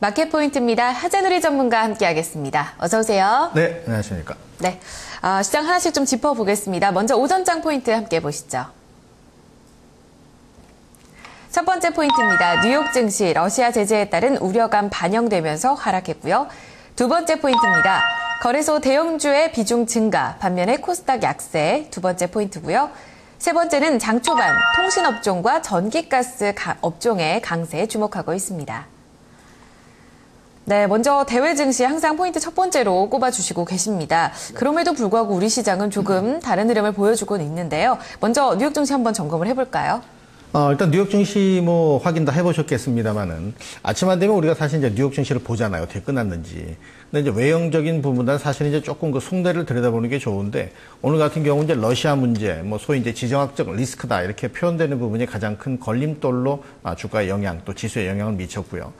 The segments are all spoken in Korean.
마켓포인트입니다. 하재누리 전문가 함께하겠습니다. 어서 오세요. 네, 안녕하십니까. 네, 시장 하나씩 좀 짚어보겠습니다. 먼저 오전장 포인트 함께 보시죠. 첫 번째 포인트입니다. 뉴욕 증시 러시아 제재에 따른 우려감 반영되면서 하락했고요. 두 번째 포인트입니다. 거래소 대형주의 비중 증가, 반면에 코스닥 약세, 두 번째 포인트고요. 세 번째는 장 초반 통신업종과 전기가스 업종의 강세에 주목하고 있습니다. 네, 먼저 대외 증시 항상 포인트 첫 번째로 꼽아주시고 계십니다. 그럼에도 불구하고 우리 시장은 조금 다른 흐름을 보여주고 있는데요. 먼저 뉴욕 증시 한번 점검을 해볼까요? 일단 뉴욕 증시 확인 다 해보셨겠습니다만은 아침 안 되면 우리가 사실 이제 뉴욕 증시를 보잖아요. 어떻게 끝났는지. 근데 이제 외형적인 부분보다는 사실 이제 조금 그 속내를 들여다보는 게 좋은데 오늘 같은 경우 이제 러시아 문제, 소위 이제 지정학적 리스크다 이렇게 표현되는 부분이 가장 큰 걸림돌로 주가의 영향 또 지수에 영향을 미쳤고요.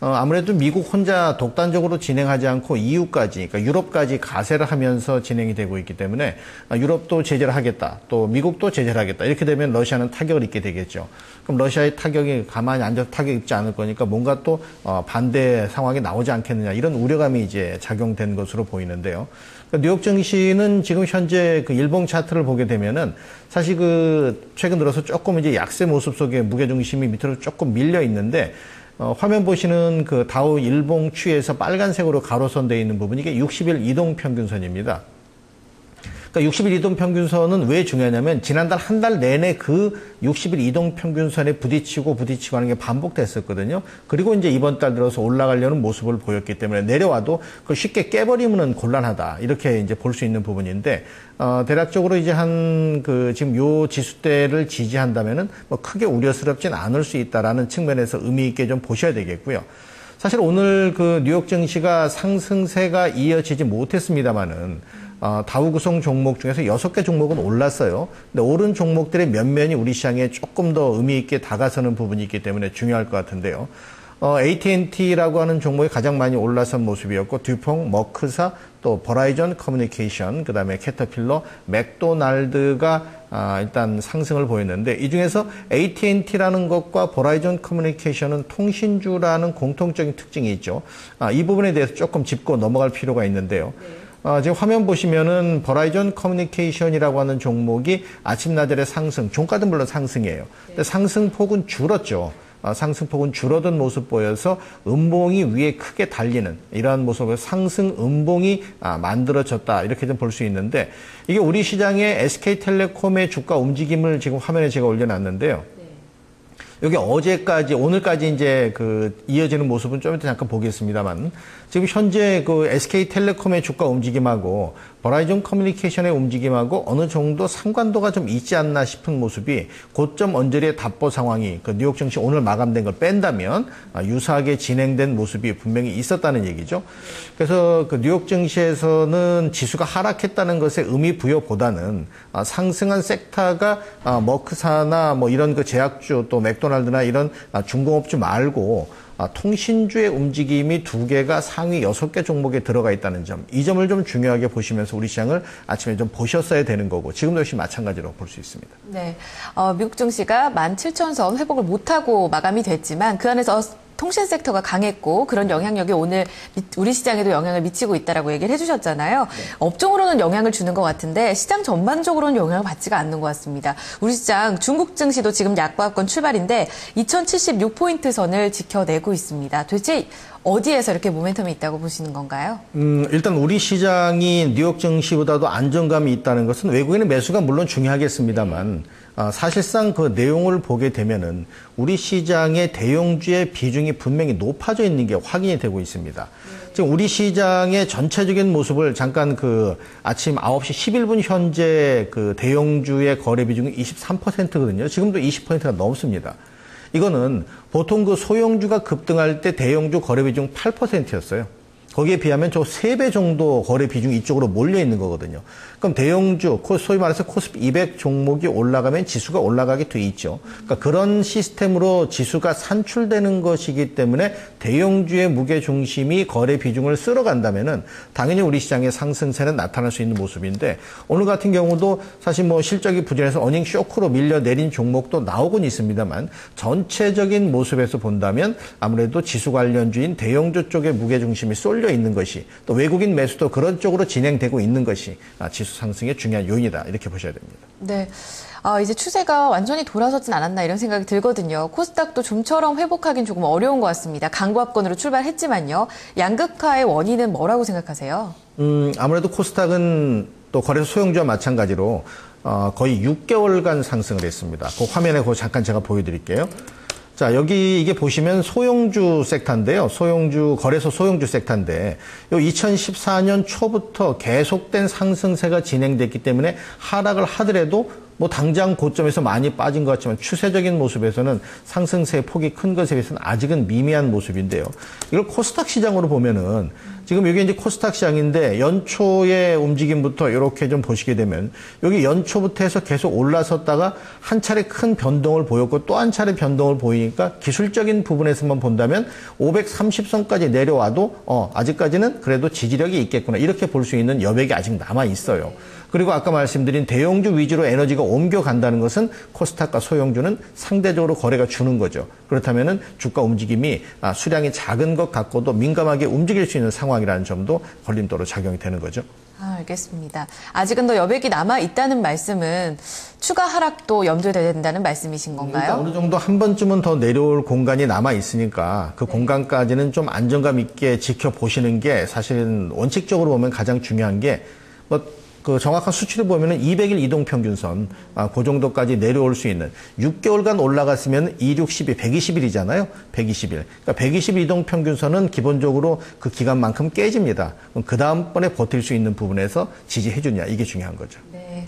아무래도 미국 혼자 독단적으로 진행하지 않고 EU까지, 그러니까 유럽까지 가세를 하면서 진행이 되고 있기 때문에 유럽도 제재를 하겠다, 또 미국도 제재를 하겠다. 이렇게 되면 러시아는 타격을 입게 되겠죠. 그럼 러시아의 타격이 가만히 앉아서 타격 입지 않을 거니까 뭔가 또 반대 상황이 나오지 않겠느냐 이런 우려감이 이제 작용된 것으로 보이는데요. 뉴욕 증시는 지금 현재 그 일봉 차트를 보게 되면은 사실 그 최근 들어서 조금 이제 약세 모습 속에 무게 중심이 밑으로 조금 밀려 있는데. 화면 보시는 그 다우 일봉 추이에서 빨간색으로 가로선되어 있는 부분이 이게 60일 이동평균선입니다. 그러니까 60일 이동평균선은 왜 중요하냐면 지난달 한 달 내내 그 60일 이동평균선에 부딪히고 하는 게 반복됐었거든요. 그리고 이제 이번 달 들어서 올라가려는 모습을 보였기 때문에 내려와도 그걸 쉽게 깨버리면은 곤란하다. 이렇게 이제 볼 수 있는 부분인데, 대략적으로 이제 지금 요 지수대를 지지한다면은 크게 우려스럽진 않을 수 있다라는 측면에서 의미 있게 좀 보셔야 되겠고요. 사실 오늘 그 뉴욕 증시가 상승세가 이어지지 못했습니다만은 다우 구성 종목 중에서 6개 종목은 올랐어요. 근데 오른 종목들의 면면이 우리 시장에 조금 더 의미 있게 다가서는 부분이 있기 때문에 중요할 것 같은데요. AT&T라고 하는 종목이 가장 많이 올라선 모습이었고 듀퐁, 머크사, 또 버라이전 커뮤니케이션, 그다음에 캐터필러, 맥도날드가 일단 상승을 보였는데 이 중에서 AT&T라는 것과 버라이전 커뮤니케이션은 통신주라는 공통적인 특징이 있죠. 이 부분에 대해서 조금 짚고 넘어갈 필요가 있는데요. 지금 화면 보시면은 버라이전 커뮤니케이션이라고 하는 종목이 아침 나절의 상승, 종가도 물론 상승이에요. 근데 상승폭은 줄었죠. 상승폭은 줄어든 모습 보여서 음봉이 위에 크게 달리는 이러한 모습으로 상승 음봉이 만들어졌다 이렇게 좀 볼 수 있는데 이게 우리 시장의 SK텔레콤의 주가 움직임을 지금 화면에 제가 올려놨는데요. 여기 어제까지, 오늘까지 이제 이어지는 모습은 좀 이따 잠깐 보겠습니다만, 지금 현재 그 SK텔레콤의 주가 움직임하고 버라이전 커뮤니케이션의 움직임하고 어느 정도 상관도가 좀 있지 않나 싶은 모습이 고점 언저리의 답보 상황이 그 뉴욕 증시 오늘 마감된 걸 뺀다면 유사하게 진행된 모습이 분명히 있었다는 얘기죠. 그래서 그 뉴욕 증시에서는 지수가 하락했다는 것의 의미 부여보다는 상승한 섹터가 머크사나 이런 그 제약주 또 맥도날드나 이런 중공업주 말고 통신주의 움직임이 2개가 상위 6개 종목에 들어가 있다는 점, 이 점을 좀 중요하게 보시면서 우리 시장을 아침에 좀 보셨어야 되는 거고 지금도 역시 마찬가지로 볼 수 있습니다. 네, 미국 증시가 17,000선 회복을 못하고 마감이 됐지만 그 안에서 통신 섹터가 강했고 그런 영향력이 오늘 우리 시장에도 영향을 미치고 있다라고 얘기를 해주셨잖아요. 네. 업종으로는 영향을 주는 것 같은데 시장 전반적으로는 영향을 받지가 않는 것 같습니다. 우리 시장 중국 증시도 지금 약보합권 출발인데 2076포인트 선을 지켜내고 있습니다. 도대체 어디에서 이렇게 모멘텀이 있다고 보시는 건가요? 일단 우리 시장이 뉴욕 증시보다도 안정감이 있다는 것은 외국인의 매수가 물론 중요하겠습니다만 사실상 그 내용을 보게 되면은 우리 시장의 대형주의 비중이 분명히 높아져 있는 게 확인이 되고 있습니다. 지금 우리 시장의 전체적인 모습을 잠깐 아침 9시 11분 현재 대형주의 거래 비중이 23%거든요. 지금도 20%가 넘습니다. 이거는 보통 소형주가 급등할 때 대형주 거래 비중 8%였어요. 거기에 비하면 저 3배 정도 거래 비중이 이쪽으로 몰려 있는 거거든요. 그럼 대형주, 소위 말해서 코스피 200 종목이 올라가면 지수가 올라가게 돼 있죠. 그러니까 그런 시스템으로 지수가 산출되는 것이기 때문에 대형주의 무게 중심이 거래 비중을 쓸어간다면은 당연히 우리 시장의 상승세는 나타날 수 있는 모습인데, 오늘 같은 경우도 사실 뭐 실적이 부진해서 어닝 쇼크로 밀려 내린 종목도 나오곤 있습니다만, 전체적인 모습에서 본다면 아무래도 지수 관련주인 대형주 쪽에 무게 중심이 쏠려 있는 것이, 또 외국인 매수도 그런 쪽으로 진행되고 있는 것이 지수 상승의 중요한 요인이다, 이렇게 보셔야 됩니다. 네. 이제 추세가 완전히 돌아서진 않았나 이런 생각이 들거든요. 코스닥도 좀처럼 회복하긴 조금 어려운 것 같습니다. 강보합권으로 출발했지만요. 양극화의 원인은 뭐라고 생각하세요? 아무래도 코스닥은 또 거래소 소형주와 마찬가지로 거의 6개월간 상승을 했습니다. 그 화면에 잠깐 제가 보여드릴게요. 자, 여기 이게 보시면 소형주 섹터인데요. 거래소 소형주 섹터인데, 요 2014년 초부터 계속된 상승세가 진행됐기 때문에 하락을 하더라도 뭐 당장 고점에서 많이 빠진 것 같지만 추세적인 모습에서는 상승세의 폭이 큰 것에 비해서는 아직은 미미한 모습인데요. 이걸 코스닥 시장으로 보면은 지금 여기 이제 코스닥 시장인데 연초의 움직임부터 이렇게 좀 보시게 되면 여기 연초부터 해서 계속 올라섰다가 한 차례 큰 변동을 보였고 또 한 차례 변동을 보이니까 기술적인 부분에서만 본다면 530선까지 내려와도 아직까지는 그래도 지지력이 있겠구나, 이렇게 볼 수 있는 여백이 아직 남아 있어요. 그리고 아까 말씀드린 대형주 위주로 에너지가 옮겨간다는 것은 코스닥과 소형주는 상대적으로 거래가 주는 거죠. 그렇다면은 주가 움직임이 수량이 작은 것 같고도 민감하게 움직일 수 있는 상황이라는 점도 걸림돌로 작용이 되는 거죠. 알겠습니다. 아직은 더 여백이 남아있다는 말씀은 추가 하락도 염두에 둬야 된다는 말씀이신 건가요? 어느 정도 한 번쯤은 더 내려올 공간이 남아있으니까 그 공간까지는 좀 안정감 있게 지켜보시는 게 사실은 원칙적으로 보면 가장 중요한 게, 그 정확한 수치를 보면은 200일 이동평균선, 그 정도까지 내려올 수 있는 6개월간 올라갔으면 2, 6, 12, 120일이잖아요. 120일. 그러니까 120일 이동평균선은 기본적으로 그 기간만큼 깨집니다. 그럼 그 다음번에 버틸 수 있는 부분에서 지지해주냐, 이게 중요한 거죠. 네.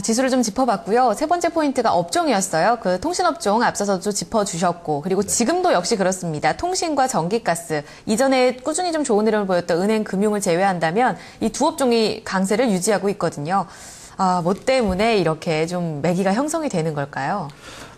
지수를 좀 짚어봤고요. 세 번째 포인트가 업종이었어요. 그 통신업종 앞서서도 짚어주셨고, 그리고 지금도 역시 그렇습니다. 통신과 전기가스, 이전에 꾸준히 좀 좋은 흐름을 보였던 은행, 금융을 제외한다면 이 두 업종이 강세를 유지하고 있거든요. 뭐 때문에 이렇게 좀 매기가 형성이 되는 걸까요?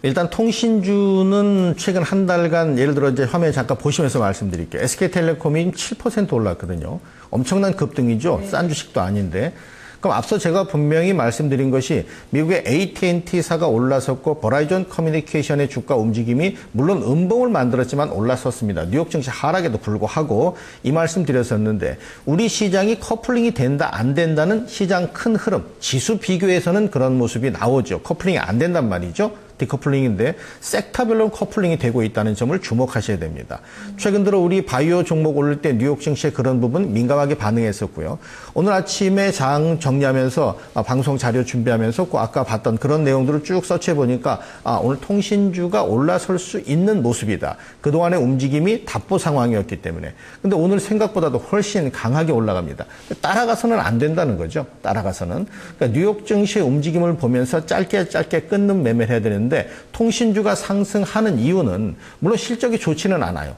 일단 통신주는 최근 한 달간, 예를 들어 이제 화면 잠깐 보시면서 말씀드릴게요. SK텔레콤이 7% 올랐거든요. 엄청난 급등이죠. 네. 싼 주식도 아닌데. 그럼 앞서 제가 분명히 말씀드린 것이 미국의 AT&T사가 올라섰고 버라이전 커뮤니케이션의 주가 움직임이 물론 음봉을 만들었지만 올라섰습니다. 뉴욕 증시 하락에도 불구하고 이 말씀 드렸었는데, 우리 시장이 커플링이 된다 안 된다는 시장 큰 흐름, 지수 비교에서는 그런 모습이 나오죠. 커플링이 안 된단 말이죠. 디커플링인데 섹터별로 커플링이 되고 있다는 점을 주목하셔야 됩니다. 최근 들어 우리 바이오 종목 오를 때 뉴욕 증시에 그런 부분 민감하게 반응했었고요. 오늘 아침에 장 정리하면서 방송 자료 준비하면서 아까 봤던 그런 내용들을 쭉 서치해 보니까 오늘 통신주가 올라설 수 있는 모습이다. 그동안의 움직임이 답보 상황이었기 때문에. 근데 오늘 생각보다도 훨씬 강하게 올라갑니다. 따라가서는 안 된다는 거죠. 따라가서는. 그러니까 뉴욕 증시의 움직임을 보면서 짧게 끊는 매매를 해야 되는데, 통신주가 상승하는 이유는 물론 실적이 좋지는 않아요.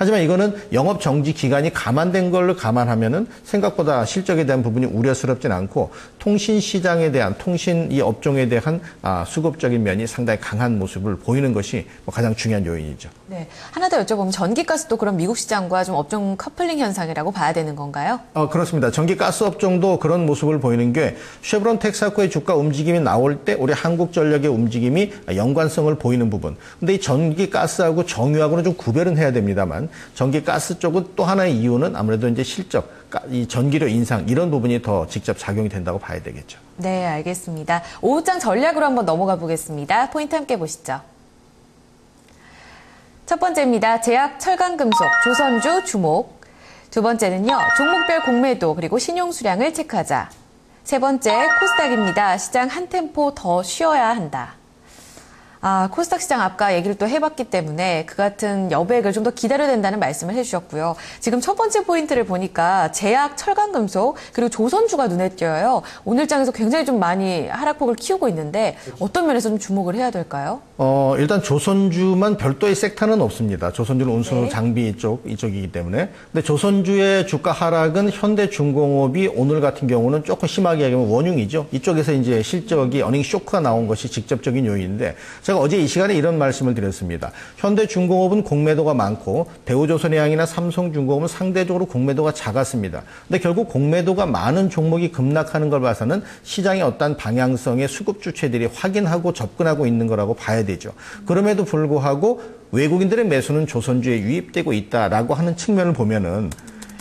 하지만 이거는 영업 정지 기간이 감안된 걸로 감안하면은 생각보다 실적에 대한 부분이 우려스럽진 않고, 통신 시장에 대한, 통신 이 업종에 대한 수급적인 면이 상당히 강한 모습을 보이는 것이 가장 중요한 요인이죠. 네. 하나 더 여쭤보면 전기가스도 그런 미국 시장과 좀 업종 커플링 현상이라고 봐야 되는 건가요? 그렇습니다. 전기가스 업종도 그런 모습을 보이는 게, 쉐브론 텍사코의 주가 움직임이 나올 때 우리 한국전력의 움직임이 연관성을 보이는 부분. 근데 이 전기가스하고 정유하고는 좀 구별은 해야 됩니다만, 전기가스 쪽은 또 하나의 이유는 아무래도 이제 실적, 이 전기료 인상, 이런 부분이 더 직접 작용이 된다고 봐야 되겠죠. 네, 알겠습니다. 오후장 전략으로 한번 넘어가 보겠습니다. 포인트 함께 보시죠. 첫 번째입니다. 제약, 철강금속, 조선주 주목. 두 번째는요, 종목별 공매도 그리고 신용 수량을 체크하자. 세 번째, 코스닥입니다. 시장 한 템포 더 쉬어야 한다. 코스닥 시장 아까 얘기를 또 해봤기 때문에 그 같은 여백을 좀 더 기다려야 된다는 말씀을 해주셨고요. 지금 첫 번째 포인트를 보니까 제약, 철강금속, 그리고 조선주가 눈에 띄어요. 오늘 장에서 굉장히 좀 많이 하락폭을 키우고 있는데 어떤 면에서 좀 주목을 해야 될까요? 일단 조선주만 별도의 섹터는 없습니다. 조선주는 운수 네. 장비 이쪽이기 때문에. 근데 조선주의 주가 하락은 현대중공업이 오늘 같은 경우는 조금 심하게 얘기하면 원흉이죠. 이쪽에서 이제 실적이 어닝 쇼크가 나온 것이 직접적인 요인인데 제가 어제 이 시간에 이런 말씀을 드렸습니다. 현대중공업은 공매도가 많고 대우조선해양이나 삼성중공업은 상대적으로 공매도가 작았습니다. 근데 결국 공매도가 많은 종목이 급락하는 걸 봐서는 시장의 어떤 방향성의 수급 주체들이 확인하고 접근하고 있는 거라고 봐야 되죠. 그럼에도 불구하고 외국인들의 매수는 조선주에 유입되고 있다라고 하는 측면을 보면은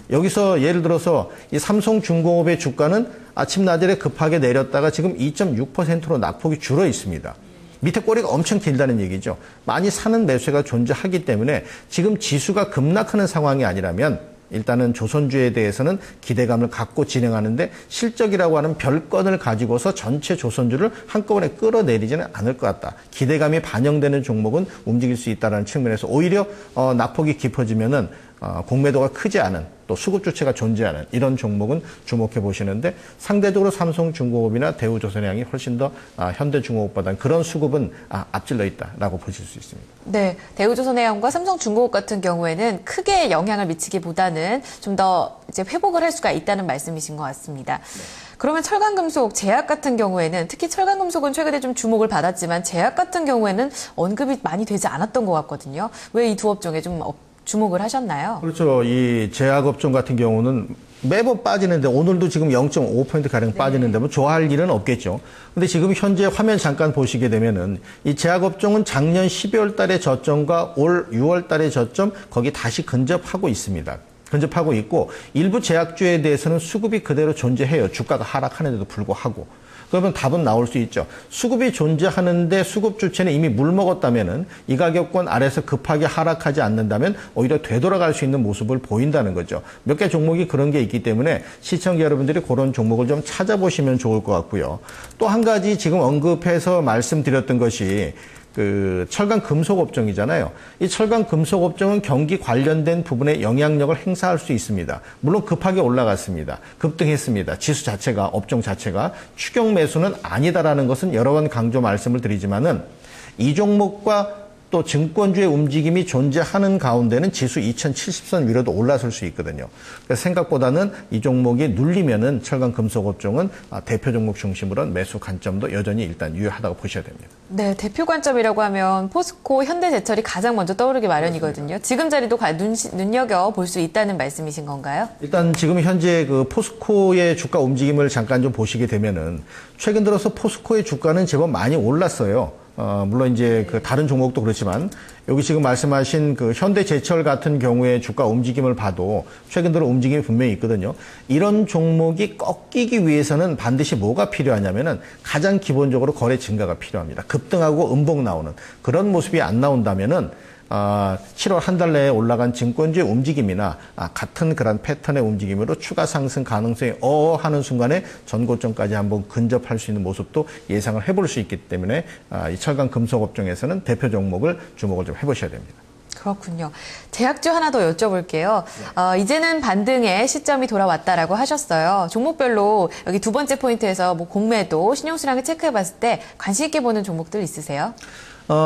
여기서 예를 들어서 이 삼성중공업의 주가는 아침 낮에 급하게 내렸다가 지금 2.6%로 낙폭이 줄어 있습니다. 밑에 꼬리가 엄청 길다는 얘기죠. 많이 사는 매수가 존재하기 때문에 지금 지수가 급락하는 상황이 아니라면 일단은 조선주에 대해서는 기대감을 갖고 진행하는데 실적이라고 하는 별건을 가지고서 전체 조선주를 한꺼번에 끌어내리지는 않을 것 같다. 기대감이 반영되는 종목은 움직일 수 있다는 측면에서 오히려 낙폭이 깊어지면은 공매도가 크지 않은 또 수급 주체가 존재하는 이런 종목은 주목해 보시는데 상대적으로 삼성중공업이나 대우조선해양이 훨씬 더 현대중공업보다는 그런 수급은 앞질러 있다라고 보실 수 있습니다. 네, 대우조선해양과 삼성중공업 같은 경우에는 크게 영향을 미치기보다는 좀 더 이제 회복을 할 수가 있다는 말씀이신 것 같습니다. 네. 그러면 철강금속, 제약 같은 경우에는 특히 철강금속은 최근에 좀 주목을 받았지만 제약 같은 경우에는 언급이 많이 되지 않았던 것 같거든요. 왜 이 두 업종에 좀 주목을 하셨나요? 그렇죠. 이 제약업종 같은 경우는 매번 빠지는데 오늘도 지금 0.5%가량 빠지는데 뭐 좋아할 일은 없겠죠. 근데 지금 현재 화면 잠깐 보시게 되면은 이 제약업종은 작년 12월 달의 저점과 올 6월 달의 저점 거기 다시 근접하고 있습니다. 근접하고 있고 일부 제약주에 대해서는 수급이 그대로 존재해요. 주가가 하락하는데도 불구하고. 그러면 답은 나올 수 있죠. 수급이 존재하는데 수급 주체는 이미 물 먹었다면은 이 가격권 아래서 급하게 하락하지 않는다면 오히려 되돌아갈 수 있는 모습을 보인다는 거죠. 몇 개 종목이 그런 게 있기 때문에 시청자 여러분들이 그런 종목을 좀 찾아보시면 좋을 것 같고요. 또 한 가지 지금 언급해서 말씀드렸던 것이 그 철강 금속 업종이잖아요. 이 철강 금속 업종은 경기 관련된 부분에 영향력을 행사할 수 있습니다. 물론 급하게 올라갔습니다. 급등했습니다. 지수 자체가 업종 자체가 추격 매수는 아니다라는 것은 여러 번 강조 말씀을 드리지만은 이 종목과 또 증권주의 움직임이 존재하는 가운데는 지수 2070선 위로도 올라설 수 있거든요. 그래서 생각보다는 이 종목이 눌리면은 철강 금속 업종은 대표 종목 중심으로 매수 관점도 여전히 일단 유효하다고 보셔야 됩니다. 네, 대표 관점이라고 하면 포스코, 현대제철이 가장 먼저 떠오르기 마련이거든요. 지금 자리도 눈여겨 볼 수 있다는 말씀이신 건가요? 일단 지금 현재 그 포스코의 주가 움직임을 잠깐 좀 보시게 되면은 최근 들어서 포스코의 주가는 제법 많이 올랐어요. 물론 이제 그 다른 종목도 그렇지만 여기 지금 말씀하신 그 현대제철 같은 경우에 주가 움직임을 봐도 최근 들어 움직임이 분명히 있거든요. 이런 종목이 꺾이기 위해서는 반드시 뭐가 필요하냐면은 가장 기본적으로 거래 증가가 필요합니다. 급등하고 음봉 나오는 그런 모습이 안 나온다면은 7월 한 달 내에 올라간 증권주의 움직임이나 같은 그런 패턴의 움직임으로 추가 상승 가능성이 하는 순간에 전고점까지 한번 근접할 수 있는 모습도 예상을 해볼 수 있기 때문에 이 철강 금속 업종에서는 대표 종목을 주목을 좀 해보셔야 됩니다. 그렇군요. 제약주 하나 더 여쭤볼게요. 이제는 반등의 시점이 돌아왔다라고 하셨어요. 종목별로 여기 두 번째 포인트에서 뭐 공매도, 신용수량을 체크해봤을 때 관심 있게 보는 종목들 있으세요?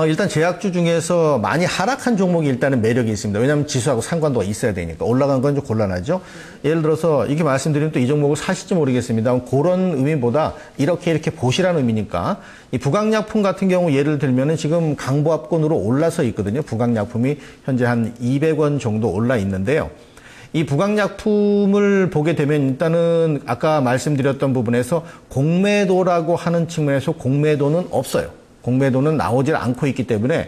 일단 제약주 중에서 많이 하락한 종목이 일단은 매력이 있습니다. 왜냐하면 지수하고 상관도가 있어야 되니까. 올라간 건 좀 곤란하죠. 예를 들어서 이렇게 말씀드리면 또 이 종목을 사실지 모르겠습니다. 그런 의미보다 이렇게 보시라는 의미니까 이 부강약품 같은 경우 예를 들면은 지금 강보합권으로 올라서 있거든요. 부강약품이 현재 한 200원 정도 올라 있는데요. 이 부강약품을 보게 되면 일단은 아까 말씀드렸던 부분에서 공매도라고 하는 측면에서 공매도는 없어요. 공매도는 나오질 않고 있기 때문에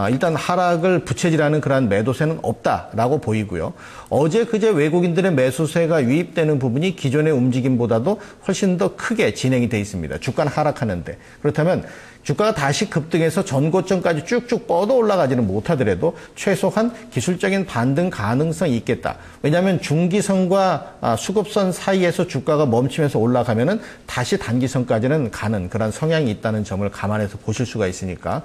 일단 하락을 부채질하는 그러한 매도세는 없다라고 보이고요. 어제 그제 외국인들의 매수세가 유입되는 부분이 기존의 움직임보다도 훨씬 더 크게 진행이 돼 있습니다. 주가는 하락하는데. 그렇다면 주가가 다시 급등해서 전고점까지 쭉쭉 뻗어 올라가지는 못하더라도 최소한 기술적인 반등 가능성이 있겠다. 왜냐하면 중기선과 수급선 사이에서 주가가 멈추면서 올라가면은 다시 단기선까지는 가는 그런 성향이 있다는 점을 감안해서 보실 수가 있으니까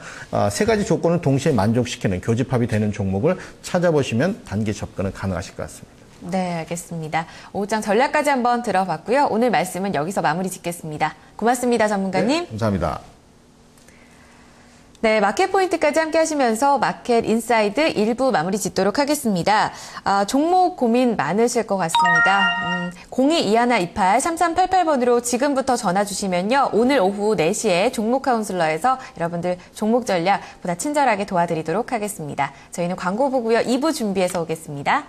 세 가지 조건을 동시에 만족시키는 교집합이 되는 종목을 찾아보시면 단기 접근은 가능하실 것 같습니다. 네, 알겠습니다. 오후장 전략까지 한번 들어봤고요. 오늘 말씀은 여기서 마무리 짓겠습니다. 고맙습니다, 전문가님. 네, 감사합니다. 네, 마켓 포인트까지 함께 하시면서 마켓 인사이드 1부 마무리 짓도록 하겠습니다. 종목 고민 많으실 것 같습니다. 022128-3388번으로 지금부터 전화 주시면요. 오늘 오후 4시에 종목 카운슬러에서 여러분들 종목 전략 보다 친절하게 도와드리도록 하겠습니다. 저희는 광고 보고요. 2부 준비해서 오겠습니다.